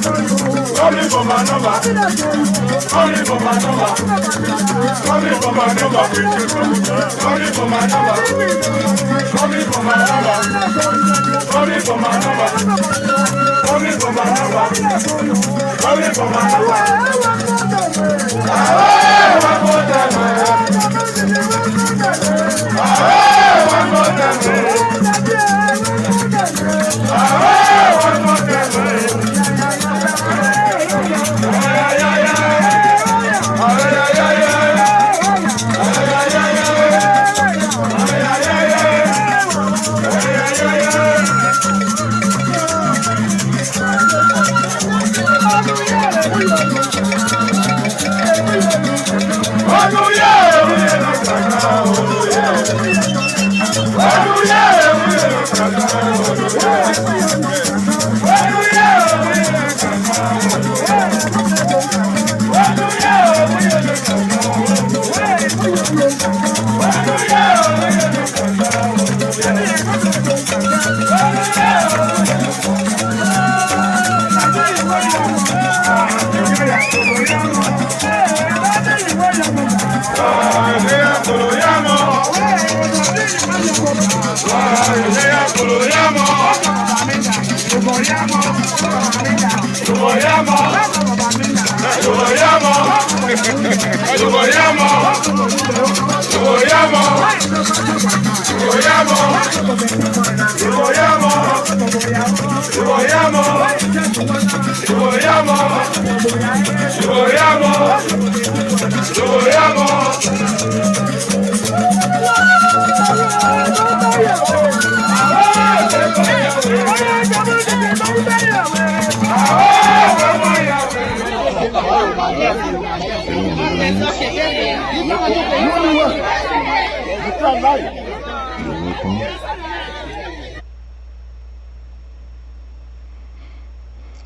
Coming for my number. Coming for my number. Coming for my number. Coming for my number. Coming for my number. Coming for my number. Coming for my number. Coming for my number. One more time. One more time. One more time.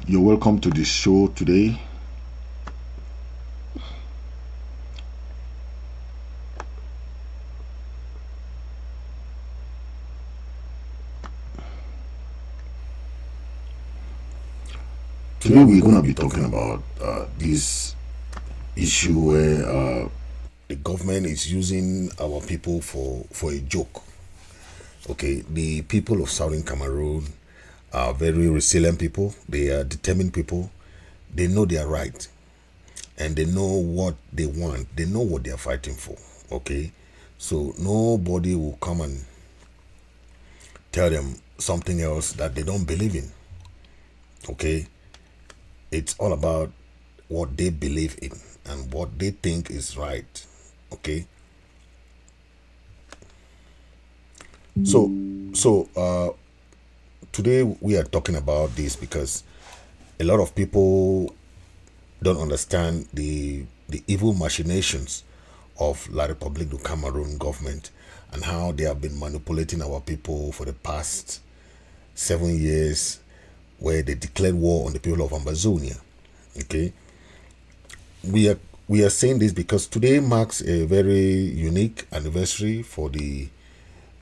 You're welcome to the show today. Today we're going to be talking about this issue where the government is using our people for a joke. Okay, the people of Southern Cameroon are very resilient people. They are determined people. They know they are right, and they know what they want. They know what they are fighting for. Okay, so nobody will come and tell them something else that they don't believe in. Okay, it's all about what they believe in and what they think is right. Okay, so today we are talking about this because a lot of people don't understand the evil machinations of La République du Cameroon government and how they have been manipulating our people for the past 7 years, where they declared war on the people of Amazonia. Okay, we are saying this because today marks a very unique anniversary for the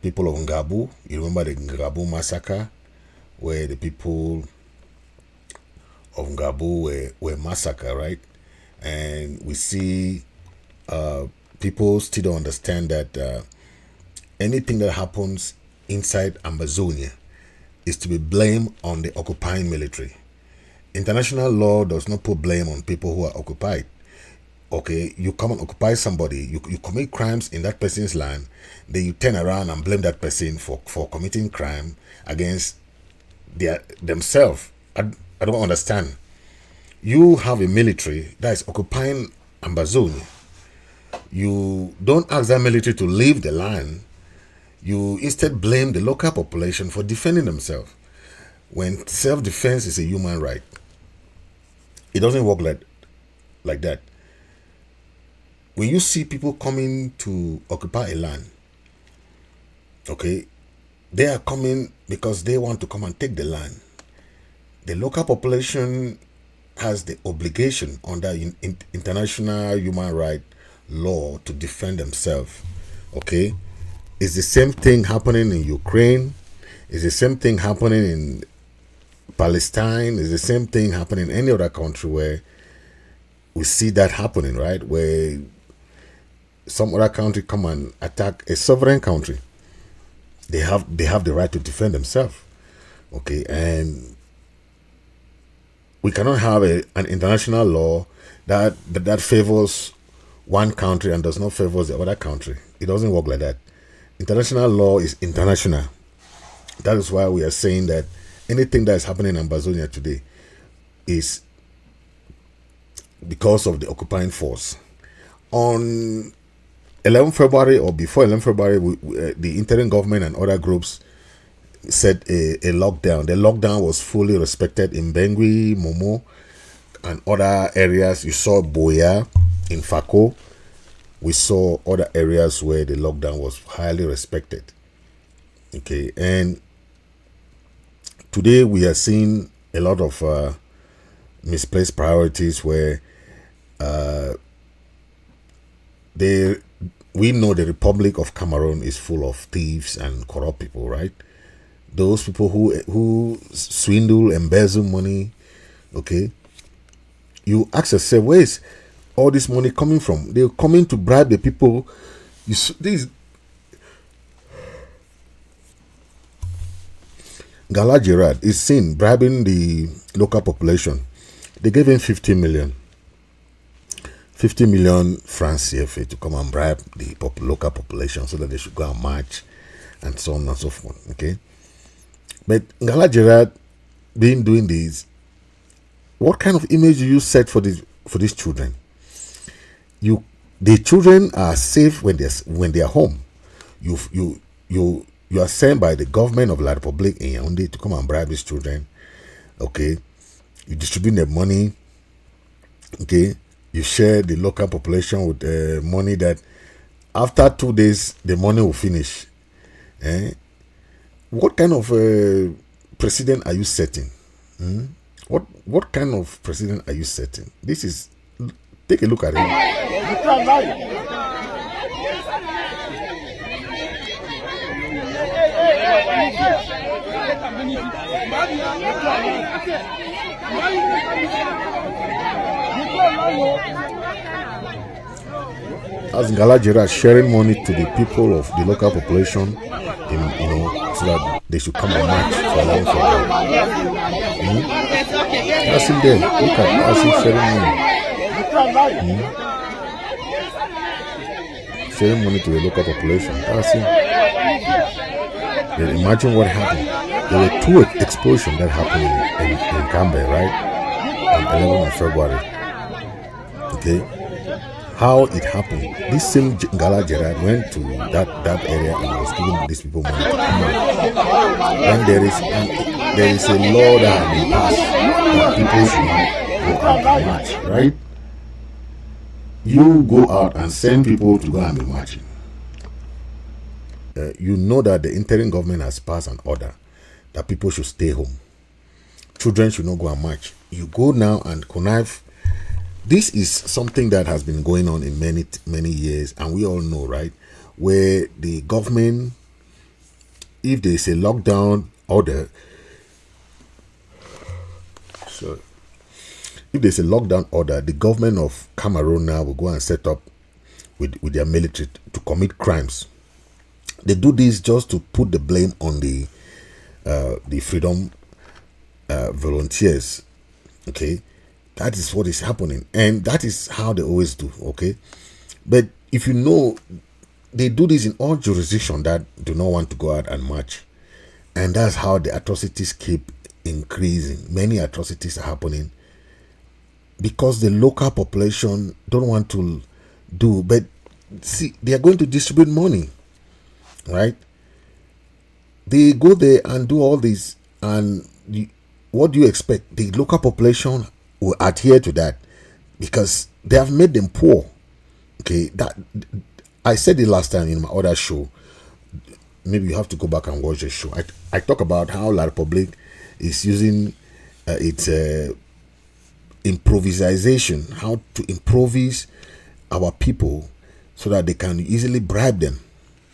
people of Gabu. You remember the Gabu massacre, where the people of Gabu were massacred, right? And we see people still don't understand that anything that happens inside Amazonia is to be blamed on the occupying military. International law does not put blame on people who are occupied. Okay, you come and occupy somebody, you commit crimes in that person's land, then you turn around and blame that person for committing crime against themselves. I don't understand. You have a military that is occupying Amazonia. You don't ask that military to leave the land. You instead blame the local population for defending themselves, when self-defense is a human right. It doesn't work like that. When you see people coming to occupy a land, okay, they are coming because they want to come and take the land. The local population has the obligation under international human rights law to defend themselves. Okay, it's the same thing happening in Ukraine. It's the same thing happening in Palestine. It's the same thing happening in any other country where we see that happening, right? Where some other country come and attack a sovereign country. They have the right to defend themselves. Okay, and we cannot have an international law that favors one country and does not favor the other country. It doesn't work like that. International law is international. That is why we are saying that anything that is happening in Amazonia today is because of the occupying force. On 11 February or before 11 February, the interim government and other groups said a lockdown. The lockdown was fully respected in Bengui, Momo, and other areas. You saw Boya in Fako. We saw other areas where the lockdown was highly respected. Okay, and today we are seeing a lot of misplaced priorities where we know the Republic of Cameroon is full of thieves and corrupt people, right? Those people who swindle, embezzle money. Okay, you ask yourself, where is all this money coming from? They're coming to bribe the people. Ngala Gerald is seen bribing the local population. They gave him 50 million francs CFA to come and bribe the local population so that they should go and march and so on and so forth. Okay, but Ngala Gerald being doing this, what kind of image do you set for these children? The children are safe when they are home. You are sent by the government of La Republique in Yaoundé to come and bribe these children. Okay, you distribute the money. Okay, you share the local population with money that after 2 days the money will finish. What kind of precedent are you setting? What kind of precedent are you setting? This is, take a look at it. As Ngala Gerald sharing money to the people of the local population, so that they should come and march for long for them. That's him there. Look at us sharing money. Sharing money to the local population. That's him. Then imagine what happened. There were 2 explosions that happened in Cambe, right? On 11th of February. Okay. How it happened. This same Ngala Gerald went to that area and was giving these people money to come out. When there is a law that has been passed that people should not go out and march, right? You go out and send people to go and be marching. You know that the interim government has passed an order that people should stay home. Children should not go and march. You go now and connive. This is something that has been going on in many years, and we all know, right? Where the government, if there is a lockdown order, the government of Cameroon now will go and set up with their military to commit crimes. They do this just to put the blame on the freedom volunteers. Okay, that is what is happening, and that is how they always do. Okay, but if you know, they do this in all jurisdictions that do not want to go out and march, and that's how the atrocities keep increasing. Many atrocities are happening because the local population don't want to do. But see, they are going to distribute money, right? They go there and do all this, and what do you expect? The local population will adhere to that because they have made them poor. Okay, that I said it last time in my other show. Maybe you have to go back and watch the show. I talk about how La Republique is using its improvisation, how to improvise our people so that they can easily bribe them.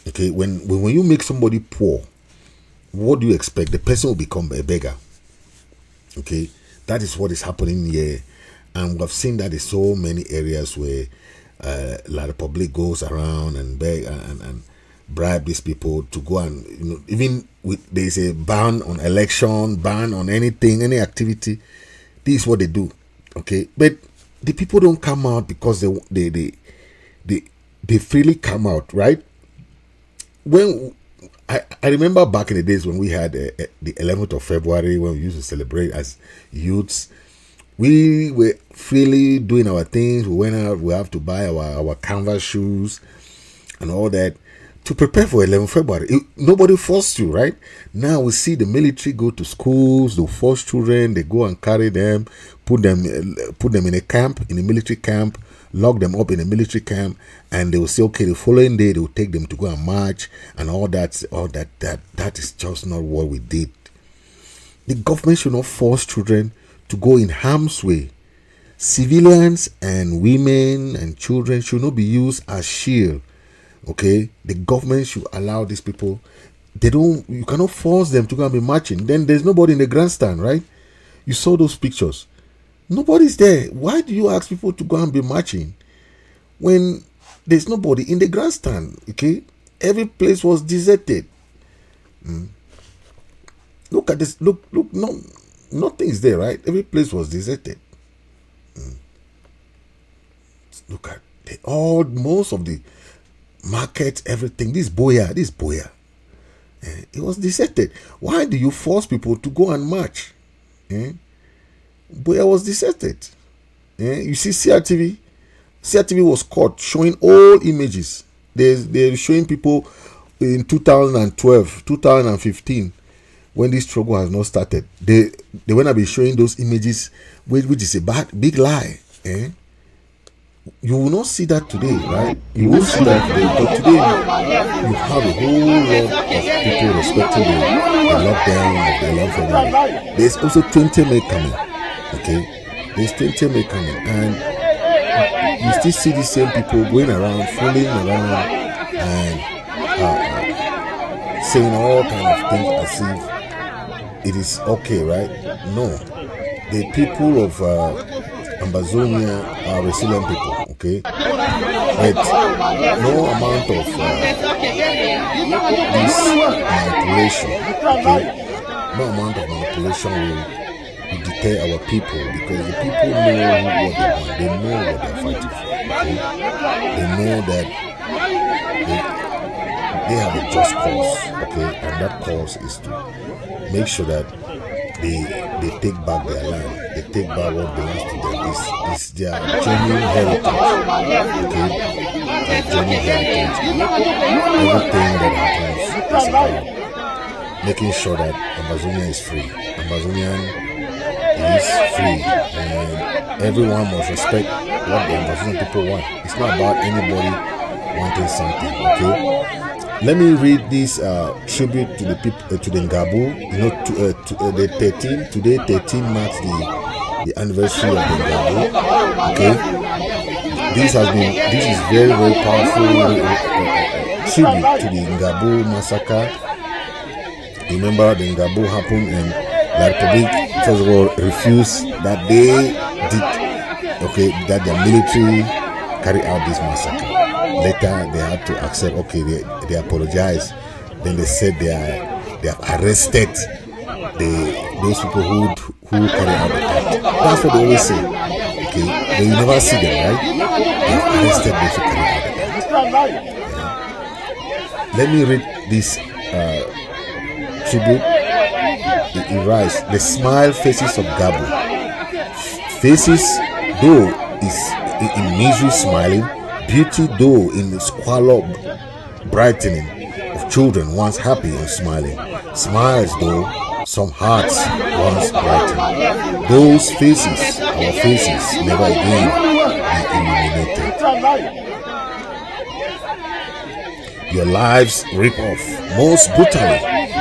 Okay, when you make somebody poor, what do you expect? The person will become a beggar. Okay, that is what is happening here, and we've seen that in so many areas where La Republic goes around and beg and bribe these people to go and, you know, even with there's a ban on election, ban on anything, any activity. This is what they do. Okay, but the people don't come out because they freely come out, right? When I remember back in the days when we had the 11th of February, when we used to celebrate as youths, we were freely doing our things. We went out, we have to buy our canvas shoes and all that to prepare for 11th February. Nobody forced you, right? Now we see the military go to schools, they force children, they go and carry them, put them in a camp, in a military camp, lock them up in a military camp, and they will say, okay, the following day they will take them to go and march and all that. That is just not what we did. The government should not force children to go in harm's way. Civilians and women and children should not be used as shield. Okay, the government should allow these people. You cannot force them to go and be marching. Then there's nobody in the grandstand, right? You saw those pictures. Nobody's there. Why do you ask people to go and be marching when there's nobody in the grandstand? Okay, every place was deserted. Look at this. Look. No, nothing is there, right? Every place was deserted. Look at most of the market, everything. This boya, it was deserted. Why do you force people to go and march? Boya was deserted. You see CRTV was caught showing old images. They're showing people in 2012, 2015, when this struggle has not started. They want to be showing those images, which is a big lie. You will not see that today, right? You will see that today, but today you have a whole lot of people respecting the lockdown of the 11th February. There's also 20 May coming, okay? There's 20 May coming, and you still see the same people going around, fooling around, and saying all kind of things as if it is okay, right? No, the people of Ambazonia are resilient people, okay? But no amount of this manipulation, okay? No amount of manipulation will deter our people, because the people know what they want. They know what they're fighting for, okay? They know that they have a just cause, okay? And that cause is to make sure that they take back their land. They take back what belongs to them. It's their genuine heritage. Okay? Their genuine heritage. Everything that happens is about making sure that Amazonia is free. Amazonian is free. And everyone must respect what the Amazonian people want. It's not about anybody wanting something. Okay? Let me read this tribute to the people, to the Gabu. You know, the 13. Today, 13 marks the anniversary of the Gabu. Okay, this is very, very powerful tribute to the Gabu massacre. Remember, the Gabu happened, and La Republic first of all refused that they did. Okay, that the military carried out this massacre. Later, they had to accept. Okay, they apologized. Then they said they have arrested those people who carry out the act. That's what they always say. Okay, but you never see them, right? They have arrested those who carry out the act. Yeah. Let me read this tribute. It writes, "The smile faces of Gabu, faces though is in misery smiling. Beauty though in the squalor brightening of children once happy and smiling. Smiles though some hearts once brighten. Those faces, our faces, never again be illuminated. Your lives ripped off most brutally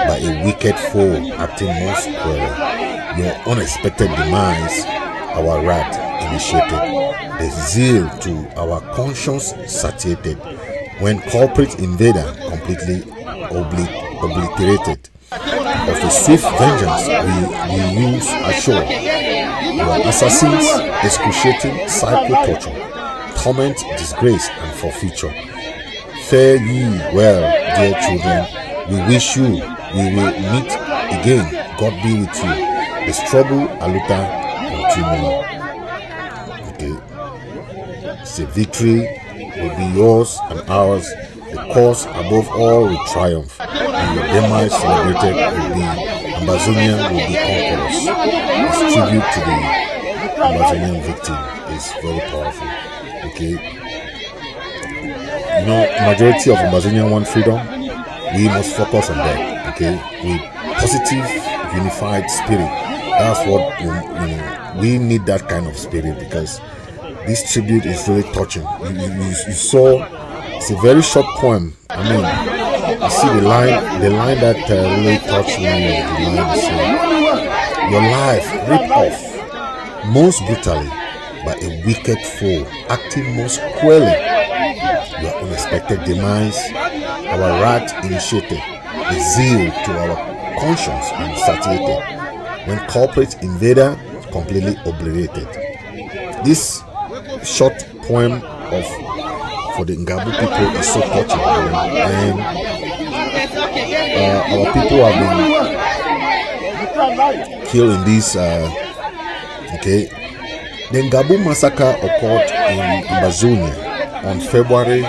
by a wicked foe acting most cruelly. Your unexpected demise, our wrath initiated. The zeal to our conscience satiated when culprit invader completely obliterated. of a swift vengeance we use ashore. Your assassins, excruciating psycho torture, torment, disgrace, and forfeiture. Fare ye well, dear children. We wish you we will meet again. God be with you. The struggle, Aluta, continue. Okay. The victory will be yours and ours. The cause above all will triumph, and your demise celebrated will be. Ambazonian will be conquerors. This tribute to the Ambazonian victim is very powerful. Okay. You know, majority of Ambazonian want freedom. We must focus on that. Okay, with positive, unified spirit. That's what we need. That kind of spirit, because this tribute is really touching. You saw, it's a very short poem. I mean, you see the line that really touched me. The line is saying, "Your life ripped off most brutally by a wicked foe, acting most cruelly. Your unexpected demise, our wrath initiated, the zeal to our conscience and satiated, when culprit invader completely obliterated." This short poem for the Gabu people is so touching, and our people have been killed in this. Okay, the Gabu massacre occurred in Amazonia on February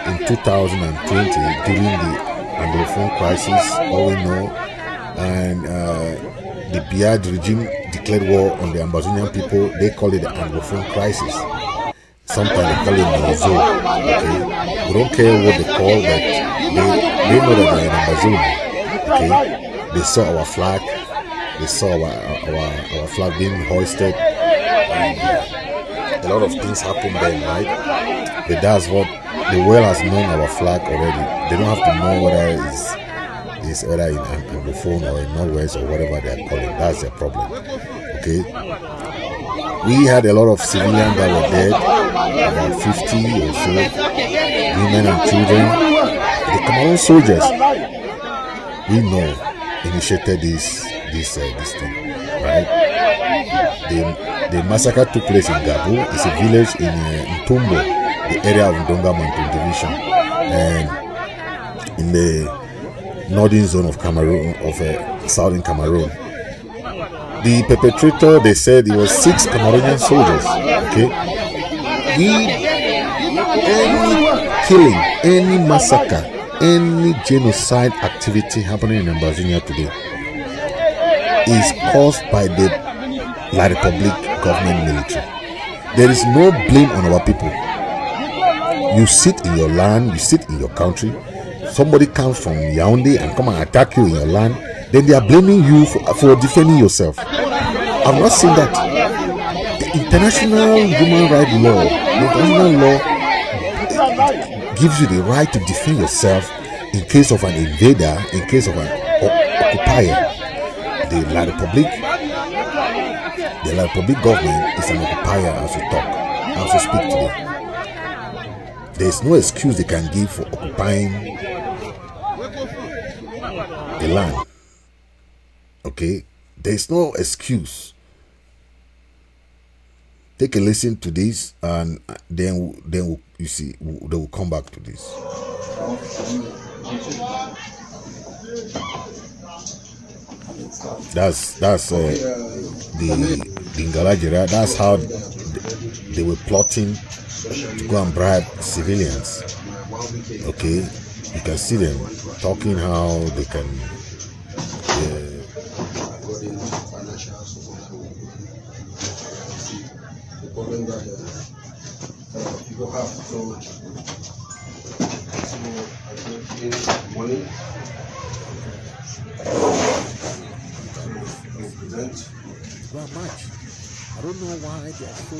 in 2020 during the Anglophone crisis, all we know, and the Biad regime declared war on the Ambazonian people. They call it the Anglophone crisis. Sometimes they call it Mozo. Okay, we don't care what they call, but they know that they're in Amazonia. Okay, they saw our flag, they saw our flag being hoisted. A lot of things happen then, right? But that's what the world has known our flag already. They don't have to know whether it's whether in Anglophone or in Norwest or whatever they are calling. That's their problem. Okay. We had a lot of civilians that were dead, about 50 or so, women and children. The Cameroon soldiers, we know, initiated this thing, right? The massacre took place in Gabu. It's a village in Ntumbo, the area of Ndonga Mountain Division, and in the northern zone of Cameroon, of southern Cameroon. The perpetrator, they said it was 6 Cameroonian soldiers. Okay, any killing, any massacre, any genocide activity happening in Amazonia today is caused by the La Republic government military. There is no blame on our people. You sit in your land, you sit in your country. Somebody comes from Yaoundé and come and attack you in your land. Then they are blaming you for defending yourself. I've not seen that. The international human rights law, the international law gives you the right to defend yourself in case of an invader, in case of an occupier. The La Republic government is an occupier as we talk, as we speak today. There is no excuse they can give for occupying the land. Okay, there is no excuse. Take a listen to this, and then you see they will come back to this. That's the Ngala Gerald. That's how they were plotting to go and bribe civilians. Okay, you can see them talking how they can. People have money. Not much. I don't know why they are so,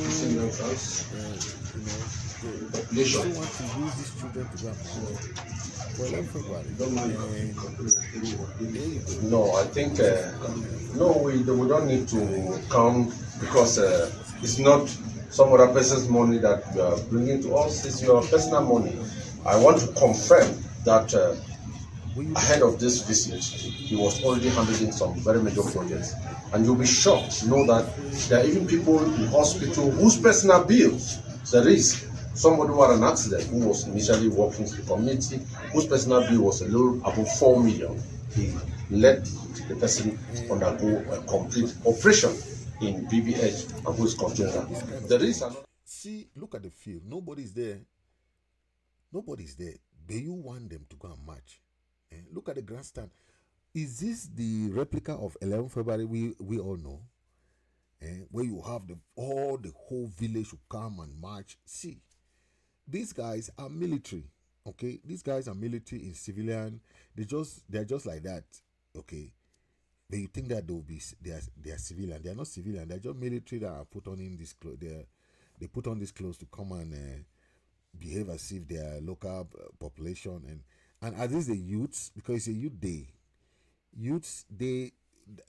they don't want to use these children to go for everybody. No, I think no, we don't need to come because it's not some other person's money that you are bringing to us. It's your personal money. I want to confirm that ahead of this visit, he was already handling some very major projects. And you'll be shocked to know that there are even people in hospital whose personal bills, there is somebody who had an accident who was initially working in the community, whose personal bill was a little above 4 million. He let the person undergo a complete operation in BBH and who is continuing that. There is another. See, look at the field. Nobody's there. Nobody's there. Do you want them to go and march? Look at the grandstand. Is this the replica of 11 February we all know? Where you have the whole village will come and march. See, these guys are military. Okay, these guys are military in civilian. They're just like that. Okay, but you think that they are civilian? They are not civilian. They're just military that are put on in this clothes. They put on these clothes to come and behave as if they are local population and are these the youths? Because it's a youth day. Youths day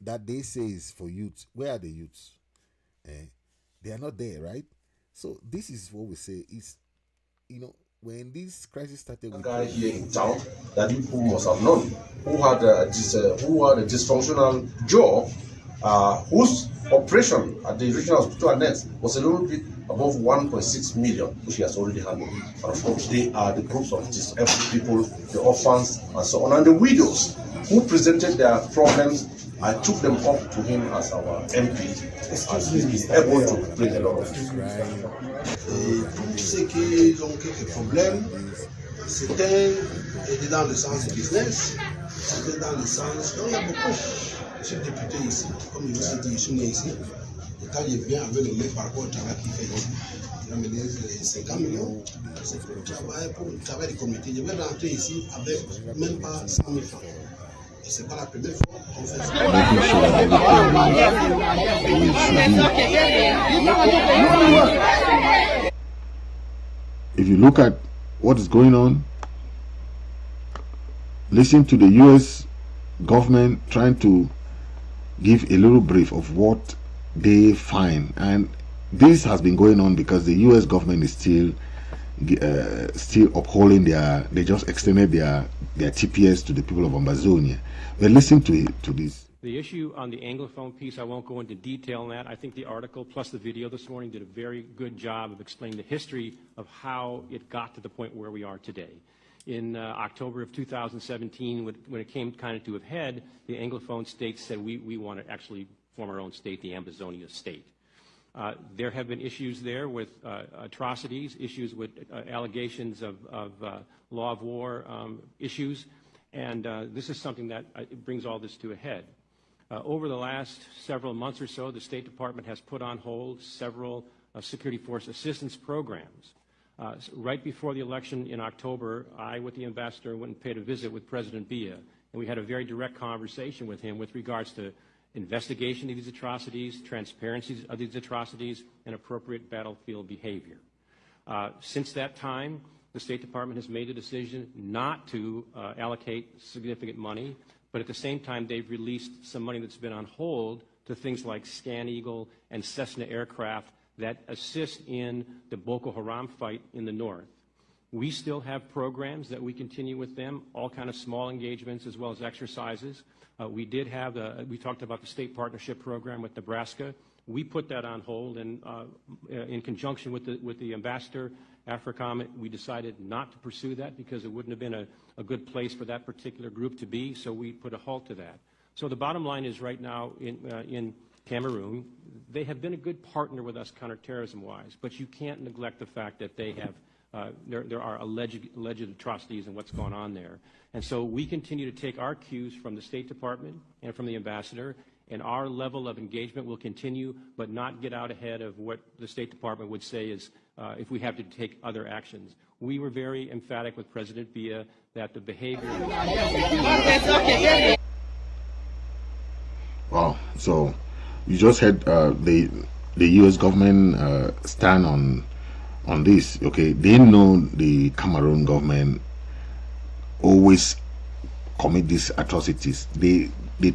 that they say is for youths. Where are the youths? They are not there, right? So this is what we say is, when this crisis started, a guy here in town that people must have known, who had a dysfunctional jaw, whose operation at the regional hospital at Nets was a little bit above 1.6 million, which he has already handled. And of course, they are the groups of disabled people, the orphans, and so on, and the widows who presented their problems. I took them up to him as our MP, as he's been able to bring a lot of Tous ceux qui ont quelques problèmes, c'était dans le sens du business, c'était dans le sens. Donc il y a beaucoup. Je suis député ici, comme il vous dit, je suis né ici. Et quand je viens avec le maire par rapport au travail qu'il fait ici, il a me donné 50 millions. C'est pour le travail du comité. Je vais rentrer ici avec même pas 100 000 francs. Et c'est pas la première fois qu'on fait ça. If you look at what is going on, listen to the US government trying to give a little brief of what they find, and this has been going on because the US government is still upholding they just extended their TPS to the people of Ambazonia. But listen to this. The issue on the Anglophone piece, I won't go into detail on that. I think the article plus the video this morning did a very good job of explaining the history of how it got to the point where we are today. In October of 2017, when it came kind of to a head, the Anglophone states said we want to actually form our own state, the Ambazonia state. There have been issues there with atrocities, issues with allegations of law of war issues, and this is something that brings all this to a head. Over the last several months or so, the State Department has put on hold several security force assistance programs. Right before the election in October, I, with the ambassador, went and paid a visit with President Biya, and we had a very direct conversation with him with regards to investigation of these atrocities, transparency of these atrocities, and appropriate battlefield behavior. Since that time, the State Department has made a decision not to allocate significant money, but at the same time, they've released some money that's been on hold to things like Scan Eagle and Cessna aircraft that assist in the Boko Haram fight in the north. We still have programs that we continue with them, all kind of small engagements as well as exercises. We did have, we talked about the state partnership program with Nebraska. We put that on hold, and in conjunction with the ambassador, AFRICOM, we decided not to pursue that because it wouldn't have been a good place for that particular group to be, so we put a halt to that. So the bottom line is right now in Cameroon, they have been a good partner with us counterterrorism-wise, but you can't neglect the fact that they have, there are alleged atrocities and what's going on there. And so we continue to take our cues from the State Department and from the ambassador, and our level of engagement will continue, but not get out ahead of what the State Department would say is if we have to take other actions. We were very emphatic with President Biya that the behavior... Wow, so you just heard the U.S. government stand on this. Okay, they know the Cameroon government always commit these atrocities. They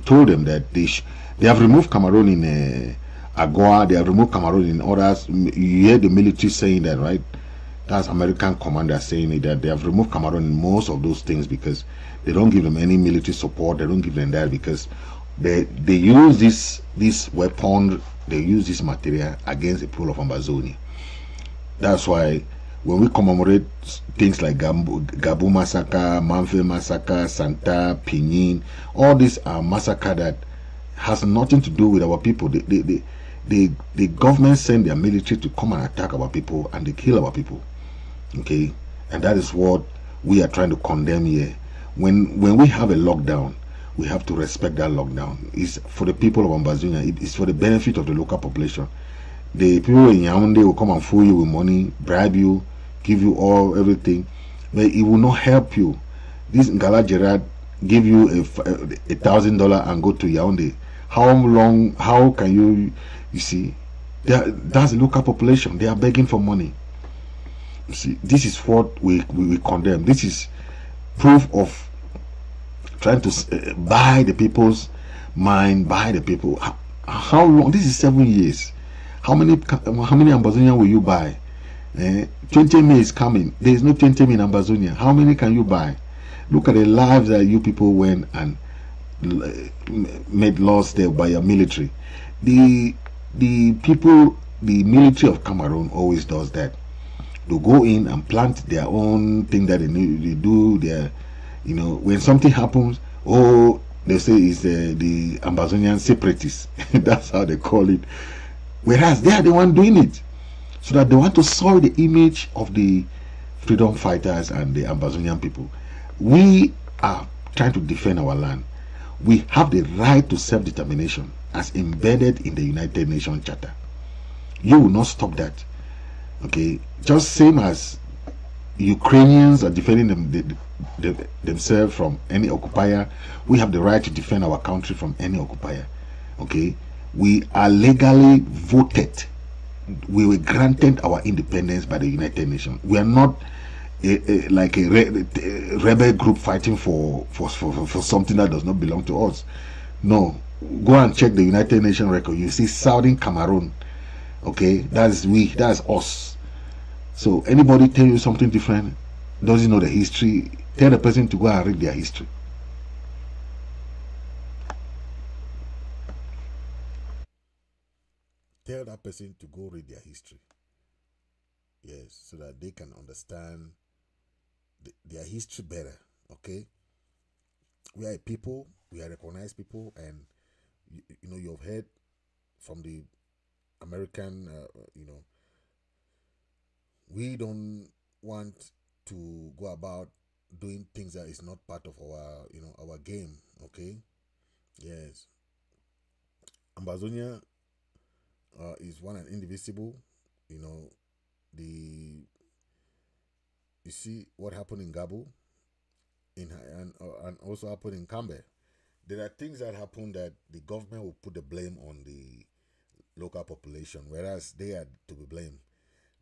told them that they have removed Cameroon in Agoa, they have removed Cameroon in others. You hear the military saying that, right? That's American commanders saying it, that they have removed Cameroon in most of those things because they don't give them any military support. They don't give them that because they use this weapon, they use this material against the people of Amazonia. That's why when we commemorate things like Gabu massacre, Manfe massacre, Santa, Pinin, all these are massacre that has nothing to do with our people. The government send their military to come and attack our people, and they kill our people. Okay, and that is what we are trying to condemn here. When we have a lockdown, we have to respect that lockdown. It's for the people of Ambazonia. It's for the benefit of the local population. The people in Yaoundé will come and fool you with money, bribe you, give you everything, but it will not help you. This Ngala Gerald give you $1,000 and go to Yaoundé. How can you see, that's the local population. They are begging for money. You see, this is what we condemn. This is proof of trying to buy the people's mind, buy the people. How long? This is 7 years. How many Ambazonian will you buy? 20 May is coming. There is no 20 May in Ambazonia. How many can you buy? Look at the lives that you people went and made loss there by your military. The people, the military of Cameroon always does that. They go in and plant their own thing that they do. Their, when something happens, they say it's the Ambazonian separatists. That's how they call it. Whereas they are the one doing it, so that they want to soil the image of the freedom fighters and the Ambazonian people. We are trying to defend our land. We have the right to self-determination as embedded in the United Nations Charter. You will not stop that. Okay, just same as Ukrainians are defending themselves from any occupier, we have the right to defend our country from any occupier. Okay, we are legally voted. We were granted our independence by the United Nations. We are not like a rebel group fighting for something that does not belong to us. No, go and check the United Nations record. You see Southern Cameroon. Okay, that's us. So anybody tell you something different, doesn't know the history, tell the person to go and read their history. Tell that person to go read their history. Yes, so that they can understand their history better. Okay, we are a people, we are recognized people, and you've heard from the American, we don't want to go about doing things that is not part of our, our game. Okay, yes. Ambazonia is one and indivisible. You see what happened in Gabu, and also happened in Cambe. There are things that happen that the government will put the blame on the local population, whereas they are to be blamed.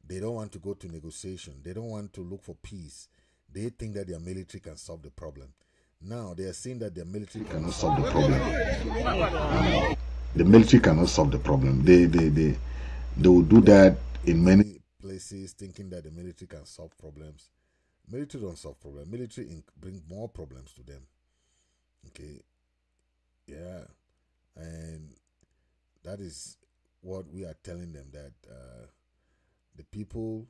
They don't want to go to negotiation. They don't want to look for peace. They think that their military can solve the problem. Now they are saying that their military cannot solve the problem. The military cannot solve the problem. They will do that in many places, thinking that the military can solve problems. Military don't solve problems. Military bring more problems to them. Okay, yeah, and that is what we are telling them, that the people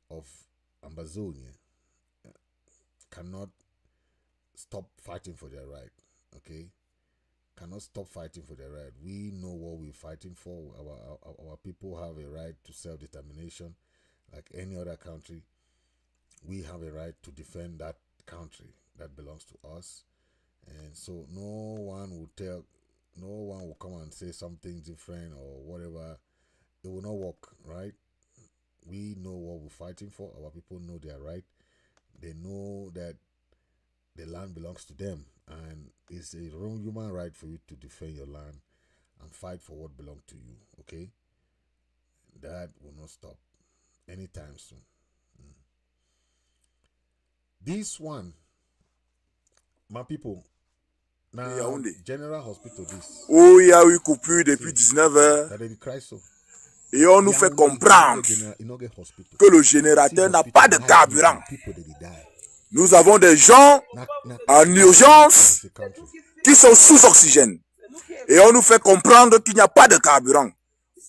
of Ambazonia cannot stop fighting for their right. Okay, cannot stop fighting for their right. We know what we're fighting for. Our people have a right to self-determination, like any other country. We have a right to defend that country that belongs to us, and so no one will come and say something different or whatever. It will not work, right? We know what we're fighting for. Our people know their right. They know that the land belongs to them, and it's a human right for you to defend your land and fight for what belongs to you. Okay, that will not stop anytime soon. This one, my people, now General Hospital, this. Oh, il y a eu coupure depuis 19h. That they cry so. Et on nous fait comprendre que le générateur n'a pas de carburant. Nous avons des gens en urgence qui sont sous oxygène. Et on nous fait comprendre qu'il n'y a pas de carburant.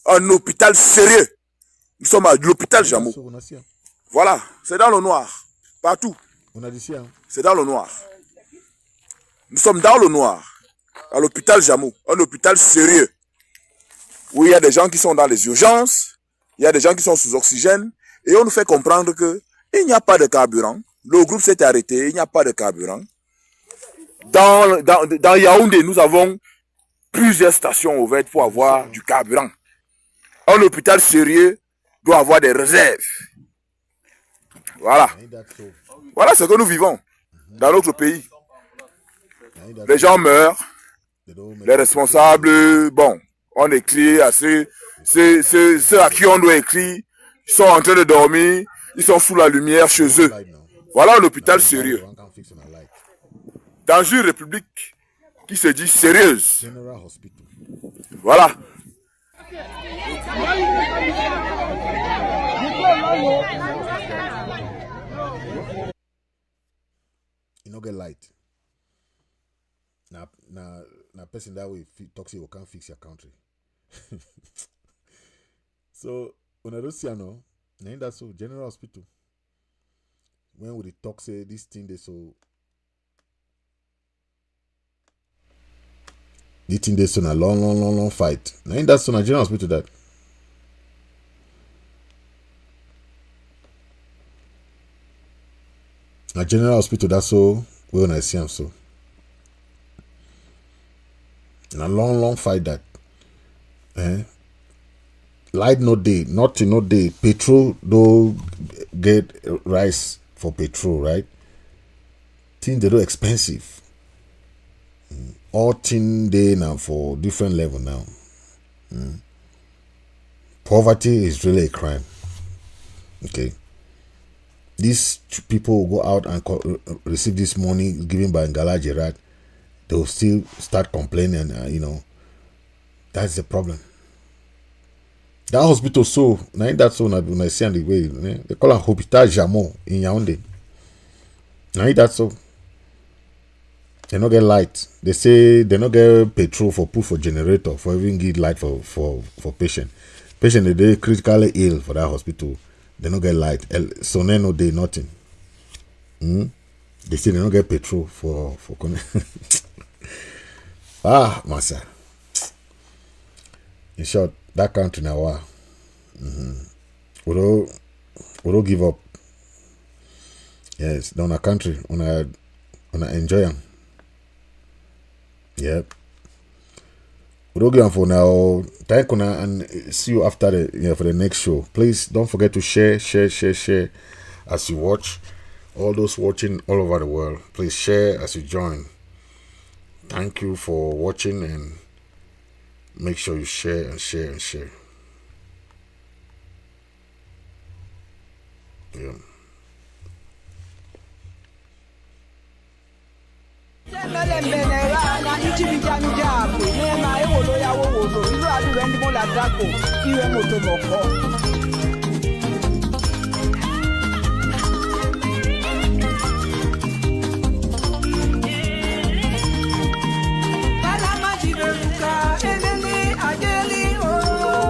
Un hôpital sérieux. Nous sommes à l'hôpital Jamou. Voilà, c'est dans le noir. Partout. C'est dans le noir. Nous sommes dans le noir. À l'hôpital Jamou. Un hôpital sérieux. Où il y a des gens qui sont dans les urgences. Il y a des gens qui sont sous oxygène. Et on nous fait comprendre qu'il n'y a pas de carburant. Le groupe s'est arrêté. Il n'y a pas de carburant. Dans Yaoundé, nous avons plusieurs stations ouvertes pour avoir du carburant. Un hôpital sérieux doit avoir des réserves. Voilà. Voilà ce que nous vivons dans notre pays. Les gens meurent. Les responsables, bon, on écrit à ceux à qui on doit écrire. Ils sont en train de dormir. Ils sont sous la lumière chez eux. Voilà un hôpital sérieux. Dans une république qui se dit sérieuse. Voilà. You no get light. Now person that way talk say you can't fix your country. So when I don't see no, that's so General Hospital. When we talk say this thing they so this thing they so a long fight. Now that's so General Hospital that. A General Hospital, that's so when I see him so. And a long fight that. Light no day, nothing no day. Petrol don't get rice for petrol, right? Things they do expensive. All things they now for different level now. Poverty is really a crime. Okay. These people will go out and receive this money given by Ngala Gerald. They will still start complaining, that's the problem. That hospital so, now that's so when I see on the way, they call it Hospital Jamou in Yaoundé. Now that's so. They don't get light. They say they don't get petrol for put for generator for even give light for patient. Patient they critically ill for that hospital. They don't get light. So no day nothing. They say they don't get petrol for massa. In short, that country now we don't give up. Yes, down a country, wanna enjoy them. Yep. We don't give up for now. Thank you and see you after for the next show. Please don't forget to share as you watch. All those watching all over the world, please share as you join. Thank you for watching and make sure you share and share and share. Yeah. Iwe moto moko.